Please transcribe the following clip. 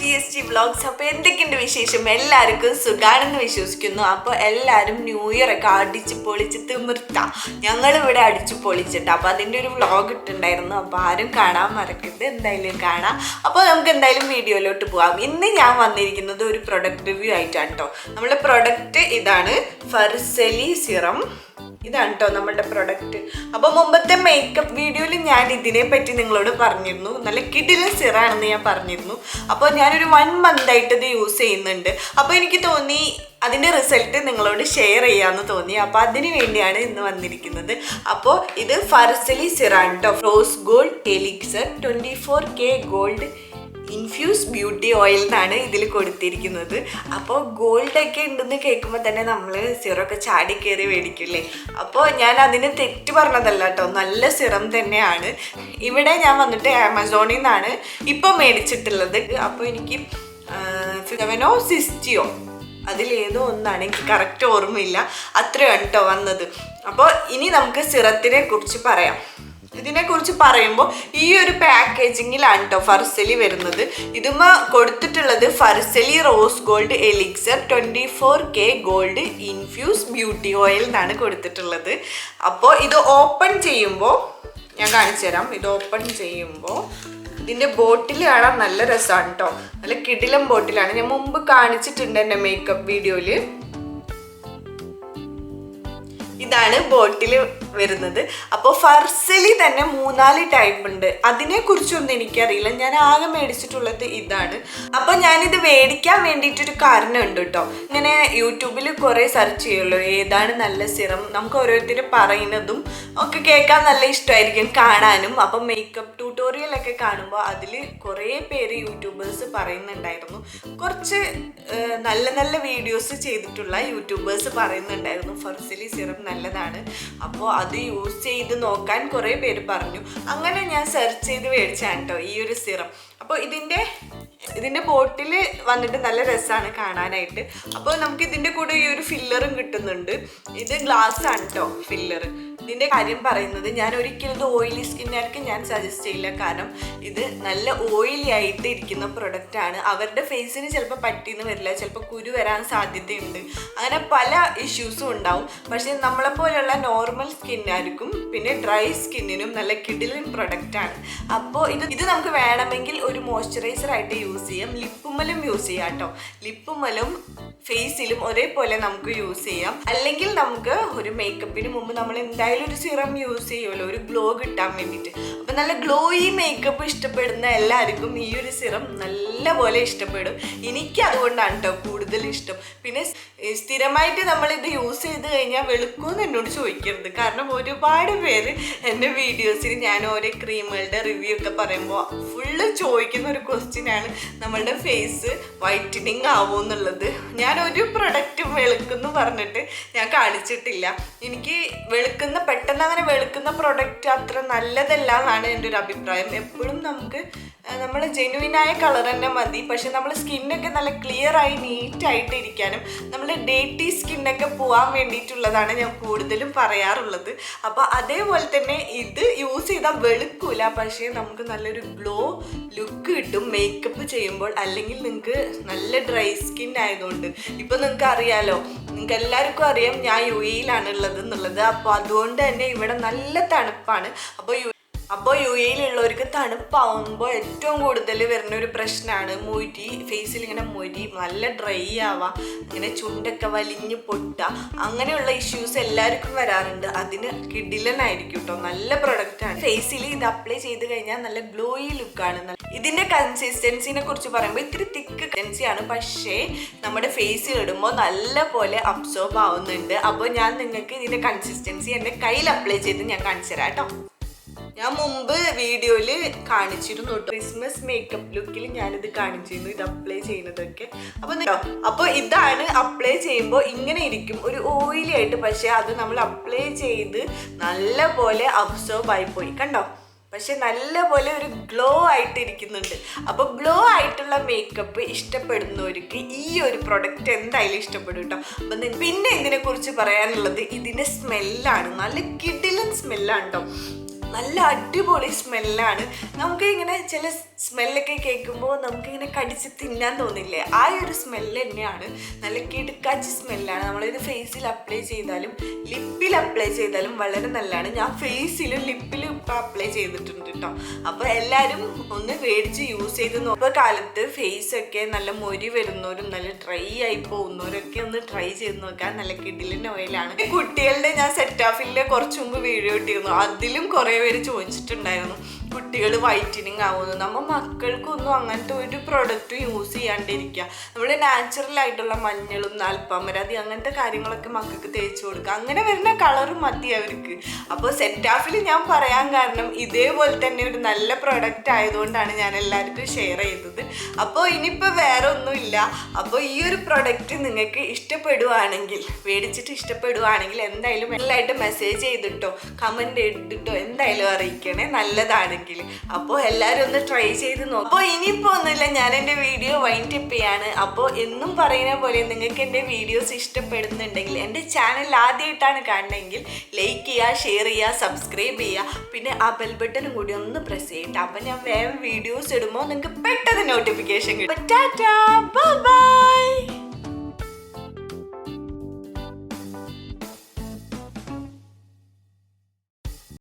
GSG vlogs. അപ്പോൾ എന്തൊക്കെയുണ്ട് വിശേഷം? എല്ലാവർക്കും സുഖാണെന്ന് വിശ്വസിക്കുന്നു. അപ്പോൾ എല്ലാവരും ന്യൂ ഇയർ ഒക്കെ അടിച്ച് പൊളിച്ച് തിമിർത്ത ഞങ്ങളിവിടെ അടിച്ച് പൊളിച്ചിട്ട് അപ്പോൾ അതിൻ്റെ ഒരു വ്ളോഗ് ഇട്ടുണ്ടായിരുന്നു. അപ്പോൾ ആരും കാണാൻ മറക്കരുത്, എന്തായാലും കാണാം. അപ്പോൾ നമുക്ക് എന്തായാലും വീഡിയോയിലോട്ട് പോകാം. ഇന്ന് ഞാൻ വന്നിരിക്കുന്നത് ഒരു പ്രൊഡക്റ്റ് റിവ്യൂ ആയിട്ടാണ് കേട്ടോ. നമ്മുടെ പ്രൊഡക്റ്റ് ഇതാണ്, ഫർസലി സിറം. ഇതാണ് കേട്ടോ നമ്മളുടെ പ്രൊഡക്റ്റ്. അപ്പോൾ മുമ്പത്തെ മേക്കപ്പ് വീഡിയോയിൽ ഞാൻ ഇതിനെ പറ്റി നിങ്ങളോട് പറഞ്ഞിരുന്നു. നല്ല കിടിലൻ സിറാണെന്ന് ഞാൻ പറഞ്ഞിരുന്നു. അപ്പോൾ ഞാനൊരു 1 month ആയിട്ട് ഇത് യൂസ് ചെയ്യുന്നുണ്ട്. അപ്പോൾ എനിക്ക് തോന്നി അതിൻ്റെ റിസൾട്ട് നിങ്ങളോട് ഷെയർ ചെയ്യാമെന്ന് തോന്നി. അപ്പോൾ അതിന് വേണ്ടിയാണ് ഇന്ന് വന്നിരിക്കുന്നത്. അപ്പോൾ ഇത് ഫർസലി സിറാണ് കേട്ടോ. Rose gold elixir 24K gold infuse beauty oil എന്നാണ് ഇതിൽ കൊടുത്തിരിക്കുന്നത്. അപ്പോൾ ഗോൾഡൊക്കെ ഉണ്ടെന്ന് കേൾക്കുമ്പോൾ തന്നെ നമ്മൾ സിറമൊക്കെ ചാടി കയറി മേടിക്കില്ലേ. അപ്പോൾ ഞാൻ അതിന് തെറ്റ് പറഞ്ഞതല്ല കേട്ടോ, നല്ല സിറം തന്നെയാണ്. ഇവിടെ ഞാൻ വന്നിട്ട് ആമസോണിൽ നിന്നാണ് ഇപ്പോൾ മേടിച്ചിട്ടുള്ളത്. അപ്പോൾ എനിക്ക് 7 or 60 അതിലേതോ ഒന്നാണ്, എനിക്ക് കറക്റ്റ് ഓർമ്മയില്ല, അത്രയാണ് കേട്ടോ വന്നത്. അപ്പോൾ ഇനി നമുക്ക് സിറത്തിനെ കുറിച്ച് പറയാം. ഇതിനെക്കുറിച്ച് പറയുമ്പോൾ ഈ ഒരു പാക്കേജിങ്ങിലാണ് കേട്ടോ ഫർസലി വരുന്നത്. ഇതുമ്മ കൊടുത്തിട്ടുള്ളത് Farsali rose gold elixir 24K gold infuse beauty oil എന്നാണ് കൊടുത്തിട്ടുള്ളത്. അപ്പോൾ ഇത് ഓപ്പൺ ചെയ്യുമ്പോൾ ഞാൻ കാണിച്ചു തരാം. ഇത് ഓപ്പൺ ചെയ്യുമ്പോൾ ഇതിൻ്റെ ബോട്ടിൽ കാണാൻ നല്ല രസമാണ് കേട്ടോ. നല്ല കിടിലം ബോട്ടിലാണ്. ഞാൻ മുമ്പ് കാണിച്ചിട്ടുണ്ട് എൻ്റെ മേക്കപ്പ് വീഡിയോയിൽ. ഇതാണ് ബോട്ടിൽ വരുന്നത്. അപ്പോൾ ഫർസലി തന്നെ 3-4 ടൈപ്പ് ഉണ്ട്. അതിനെക്കുറിച്ചൊന്നും എനിക്കറിയില്ല. ഞാൻ ആകെ മേടിച്ചിട്ടുള്ളത് ഇതാണ്. അപ്പോൾ ഞാനിത് മേടിക്കാൻ വേണ്ടിയിട്ടൊരു കാരണമുണ്ട് കേട്ടോ. ഇങ്ങനെ യൂട്യൂബിൽ കുറേ സെർച്ച് ചെയ്യുമല്ലോ ഏതാണ് നല്ല സിറം. നമുക്ക് ഓരോരുത്തർ പറയുന്നതും ഒക്കെ കേൾക്കാൻ നല്ല ഇഷ്ടമായിരിക്കും, കാണാനും. അപ്പം മേക്കപ്പ് ട്യൂട്ടോറിയലൊക്കെ കാണുമ്പോൾ അതിൽ കുറേ പേര് യൂട്യൂബേഴ്സ് പറയുന്നുണ്ടായിരുന്നു. കുറച്ച് നല്ല നല്ല വീഡിയോസ് ചെയ്തിട്ടുള്ള യൂട്യൂബേഴ്സ് പറയുന്നുണ്ടായിരുന്നു ഫർസലി സിറം നല്ലതാണ്, അപ്പോൾ അത് യൂസ് ചെയ്ത് നോക്കാൻ കുറേ പേര് പറഞ്ഞു. അങ്ങനെ ഞാൻ സെർച്ച് ചെയ്ത് മേടിച്ചാണ് കേട്ടോ ഈ ഒരു സിറം. അപ്പോൾ ഇതിൻ്റെ ബോട്ടിൽ വന്നിട്ട് നല്ല രസമാണ് കാണാനായിട്ട്. അപ്പോൾ നമുക്ക് ഇതിൻ്റെ കൂടെ ഈ ഒരു ഫില്ലറും കിട്ടുന്നുണ്ട്. ഇത് ഗ്ലാസ് ആണ് കേട്ടോ ഫില്ലർ. ഇതിൻ്റെ കാര്യം പറയുന്നത്, ഞാൻ ഒരിക്കലും ഇത് ഓയിലി സ്കിന്നുകാർക്ക് ഞാൻ സജസ്റ്റ് ചെയ്യില്ല. കാരണം ഇത് നല്ല ഓയിലി ആയിട്ട് ഇരിക്കുന്ന പ്രൊഡക്റ്റാണ്. അവരുടെ ഫേസിന് ചിലപ്പോൾ പറ്റിയെന്ന് വരില്ല, ചിലപ്പോൾ കുരു വരാൻ സാധ്യതയുണ്ട്, അങ്ങനെ പല ഇഷ്യൂസും ഉണ്ടാവും. പക്ഷേ നമ്മളെപ്പോലെയുള്ള നോർമൽ സ്കിന്നുകാർക്കും പിന്നെ ഡ്രൈ സ്കിന്നിനും നല്ല കിടിലൻ പ്രൊഡക്റ്റാണ്. അപ്പോൾ ഇത് നമുക്ക് വേണമെങ്കിൽ ഒരു മോയ്സ്ചറൈസർ ആയിട്ട് യൂസ് ചെയ്യാം. ലിപ്പുമ്മലും യൂസ് ചെയ്യാം കേട്ടോ. ലിപ്പുമ്മലും ഫേസിലും ഒരേപോലെ നമുക്ക് യൂസ് ചെയ്യാം. അല്ലെങ്കിൽ നമുക്ക് ഒരു മേക്കപ്പിന് മുമ്പ് നമ്മൾ എന്തായാലും ഒരു സിറം യൂസ് ചെയ്യുമല്ലോ, ഒരു ഗ്ലോ കിട്ടാൻ വേണ്ടിയിട്ട്. അപ്പം നല്ല ഗ്ലോയി മേക്കപ്പ് ഇഷ്ടപ്പെടുന്ന എല്ലാവർക്കും ഈ ഒരു സിറം നല്ലപോലെ ഇഷ്ടപ്പെടും. എനിക്ക് അതുകൊണ്ടാണ് കേട്ടോ കൂടുതൽ ഇഷ്ടം. പിന്നെ സ്ഥിരമായിട്ട് നമ്മളിത് യൂസ് ചെയ്ത് കഴിഞ്ഞാൽ വെളുക്കുമെന്ന് എന്നോട് ചോദിക്കരുത്. കാരണം ഒരുപാട് പേര് എൻ്റെ വീഡിയോസിൽ ഞാൻ ഓരോ ക്രീമുകളുടെ റിവ്യൂ ഒക്കെ പറയുമ്പോൾ ഫുള്ള് ചോദിക്കുന്ന ഒരു ക്വസ്റ്റ്യനാണ്, നമ്മളുടെ ഫേസ് വൈറ്റനിങ് ആവുമോ എന്നുള്ളത്. ഞാൻ ഒരു പ്രൊഡക്റ്റും വെളുക്കുന്നു പറഞ്ഞിട്ട് ഞാൻ കാണിച്ചിട്ടില്ല. എനിക്ക് പെട്ടെന്ന് അങ്ങനെ വെളുക്കുന്ന പ്രൊഡക്റ്റ് അത്ര നല്ലതല്ല എന്നാണ് എൻ്റെ ഒരു അഭിപ്രായം. എപ്പോഴും നമ്മൾ ജെനുവിനായ കളർ തന്നെ മതി. പക്ഷെ നമ്മൾ സ്കിന്നൊക്കെ നല്ല ക്ലിയറായി നീറ്റായിട്ട് ഇരിക്കാനും നമ്മുടെ ഡേറ്റി സ്കിന്നൊക്കെ പോകാൻ വേണ്ടിയിട്ടുള്ളതാണ് ഞാൻ കൂടുതലും പറയാറുള്ളത്. അപ്പോൾ അതേപോലെ തന്നെ ഇത് യൂസ് ചെയ്താൽ വെളുക്കൂല, പക്ഷേ നമുക്ക് നല്ലൊരു ഗ്ലോ ലുക്ക് കിട്ടും മേക്കപ്പ് ചെയ്യുമ്പോൾ. അല്ലെങ്കിൽ നിങ്ങൾക്ക് നല്ല ഡ്രൈ സ്കിൻ ആയതുകൊണ്ട്, ഇപ്പോൾ നിങ്ങൾക്ക് അറിയാലോ, നിങ്ങൾക്ക് എല്ലാവർക്കും അറിയാം ഞാൻ UAE ഉള്ളത് എന്നുള്ളത്. അപ്പോൾ അതുകൊണ്ട് തന്നെ ഇവിടെ നല്ല തണുപ്പാണ്. അപ്പോൾ UAE തണുപ്പാവുമ്പോൾ ഏറ്റവും കൂടുതൽ വരുന്ന ഒരു പ്രശ്നമാണ് മൊരി. ഫേസിൽ ഇങ്ങനെ മൊരി, നല്ല ഡ്രൈ ആവാം, ഇങ്ങനെ ചുണ്ടൊക്കെ വലിഞ്ഞ് പൊട്ടുക, അങ്ങനെയുള്ള ഇഷ്യൂസ് എല്ലാവർക്കും വരാറുണ്ട്. അതിന് കിടിലനായിരിക്കും കേട്ടോ, നല്ല പ്രൊഡക്റ്റാണ്. ഫേസിൽ ഇത് അപ്ലൈ ചെയ്ത് കഴിഞ്ഞാൽ നല്ല ഗ്ലോയി ലുക്കാണ്. ഇതിൻ്റെ കൺസിസ്റ്റൻസിനെ കുറിച്ച് പറയുമ്പോൾ ഇത്തിരി തിക്ക് കൺസിസ്റ്റൻസിയാണ്, പക്ഷേ നമ്മുടെ ഫേസിൽ ഇടുമ്പോൾ നല്ല പോലെ അബ്സോർബ് ആവുന്നുണ്ട്. അപ്പോൾ ഞാൻ നിങ്ങൾക്ക് ഇതിൻ്റെ കൺസിസ്റ്റൻസി എൻ്റെ കയ്യിൽ അപ്ലൈ ചെയ്ത് ഞാൻ കാണിച്ചു തരാം കേട്ടോ. ഞാൻ മുമ്പ് വീഡിയോയിൽ കാണിച്ചിരുന്നു കേട്ടോ, ക്രിസ്മസ് മേക്കപ്പ് ലുക്കിൽ ഞാനിത് കാണിച്ചിരുന്നു, ഇത് അപ്ലൈ ചെയ്യുന്നതൊക്കെ. അപ്പോൾ ഇതാണ് അപ്ലൈ ചെയ്യുമ്പോൾ ഇങ്ങനെ ഇരിക്കും, ഒരു ഓയിലി ആയിട്ട്. പക്ഷേ അത് നമ്മൾ അപ്ലൈ ചെയ്ത് നല്ല പോലെ അബ്സോർബ് ആയിപ്പോയി കണ്ടോ. പക്ഷെ നല്ലപോലെ ഒരു ഗ്ലോ ആയിട്ട് ഇരിക്കുന്നുണ്ട്. അപ്പോൾ ഗ്ലോ ആയിട്ടുള്ള മേക്കപ്പ് ഇഷ്ടപ്പെടുന്നവർക്ക് ഈ ഒരു പ്രൊഡക്റ്റ് എന്തായാലും ഇഷ്ടപ്പെടും കേട്ടോ. അപ്പം പിന്നെ ഇതിനെക്കുറിച്ച് പറയാനുള്ളത് ഇതിൻ്റെ സ്മെല്ലാണ്. നല്ല കിടിലൻ സ്മെല്ലാണ് കേട്ടോ. നല്ല അടിപൊളി സ്മെല്ലാണ്. നമുക്ക് ഇങ്ങനെ ചില സ്മെല്ലൊക്കെ കേൾക്കുമ്പോൾ നമുക്കിങ്ങനെ കടിച്ച് തിന്നാൻ തോന്നില്ലേ, ആ ഒരു സ്മെല്ല് തന്നെയാണ്. നല്ല കിടുക്കാച്ചി സ്മെല്ലാണ്. നമ്മളിത് ഫേസിൽ അപ്ലൈ ചെയ്താലും ലിപ്പിൽ അപ്ലൈ ചെയ്താലും വളരെ നല്ലതാണ്. ഞാൻ ഫേസിലും ലിപ്പിലും ഇപ്പം അപ്ലൈ ചെയ്തിട്ടുണ്ട് കേട്ടോ. അപ്പോൾ എല്ലാവരും ഒന്ന് മേടിച്ച് യൂസ് ചെയ്ത് നോക്കുക. കാലത്ത് ഫേസൊക്കെ നല്ല മൊരി വരുന്നവരും നല്ല ഡ്രൈ ആയി പോകുന്നവരൊക്കെ ഒന്ന് ട്രൈ ചെയ്ത് നോക്കാൻ. നല്ല കിടിലൻ ഓയിലാണ്. കുട്ടികളുടെ ഞാൻ സെറ്റാഫിലെ കുറച്ച് മുമ്പ് വീഡിയോ ഇട്ടിരുന്നു, അതിലും കുറേ പേര് ചോദിച്ചിട്ടുണ്ടായിരുന്നു കുട്ടികൾ വൈറ്റനിങ് ആവുന്നു. നമ്മൾ മക്കൾക്കൊന്നും അങ്ങനത്തെ ഒരു പ്രൊഡക്റ്റും യൂസ് ചെയ്യാണ്ടിരിക്കുക. നമ്മൾ നാച്ചുറൽ ആയിട്ടുള്ള മഞ്ഞളും നാൽപ്പാമരാതി അങ്ങനത്തെ കാര്യങ്ങളൊക്കെ മക്കൾക്ക് തേച്ച് കൊടുക്കുക. അങ്ങനെ വരുന്ന കളറും മതി അവർക്ക്. അപ്പോൾ സെറ്റാഫിൽ ഞാൻ പറയാൻ കാരണം ഇതേപോലെ തന്നെ ഒരു നല്ല പ്രൊഡക്റ്റ് ആയതുകൊണ്ടാണ് ഞാൻ എല്ലാവർക്കും ഷെയർ ചെയ്തത്. അപ്പോൾ ഇനിയിപ്പോൾ വേറെ ഒന്നുമില്ല. അപ്പോൾ ഈ ഒരു പ്രൊഡക്റ്റ് നിങ്ങൾക്ക് ഇഷ്ടപ്പെടുവാണെങ്കിൽ, മേടിച്ചിട്ട് ഇഷ്ടപ്പെടുവാണെങ്കിൽ എന്തായാലും എല്ലായിട്ട് മെസ്സേജ് ചെയ്തിട്ടോ കമൻറ്റ് ചെയ്തിട്ടോ എന്തായാലും അറിയിക്കണേ, നല്ലതാണ്. അപ്പോൾ എല്ലാവരും ഒന്ന് ട്രൈ ചെയ്ത് നോക്കും. അപ്പോൾ ഇനിയിപ്പോൾ ഒന്നുമില്ല, ഞാൻ എൻ്റെ വീഡിയോ വൈൻഡ് അപ്പ് ചെയ്യാണ്. അപ്പോൾ എന്നും പറയുന്ന പോലെ നിങ്ങൾക്ക് എൻ്റെ വീഡിയോസ് ഇഷ്ടപ്പെടുന്നുണ്ടെങ്കിൽ, എൻ്റെ ചാനൽ ആദ്യമായിട്ടാണ് കാണണമെങ്കിൽ ലൈക്ക് ചെയ്യുക, ഷെയർ ചെയ്യുക, സബ്സ്ക്രൈബ് ചെയ്യുക, പിന്നെ ആ ബെൽ ബട്ടണും കൂടി ഒന്ന് പ്രസ് ചെയ്യട്ടെ. അപ്പോൾ ഞാൻ വേറെ വീഡിയോസ് ഇടുമ്പോൾ നിങ്ങൾക്ക് പെട്ടെന്ന് നോട്ടിഫിക്കേഷൻ കിട്ടും. Tata, bye bye.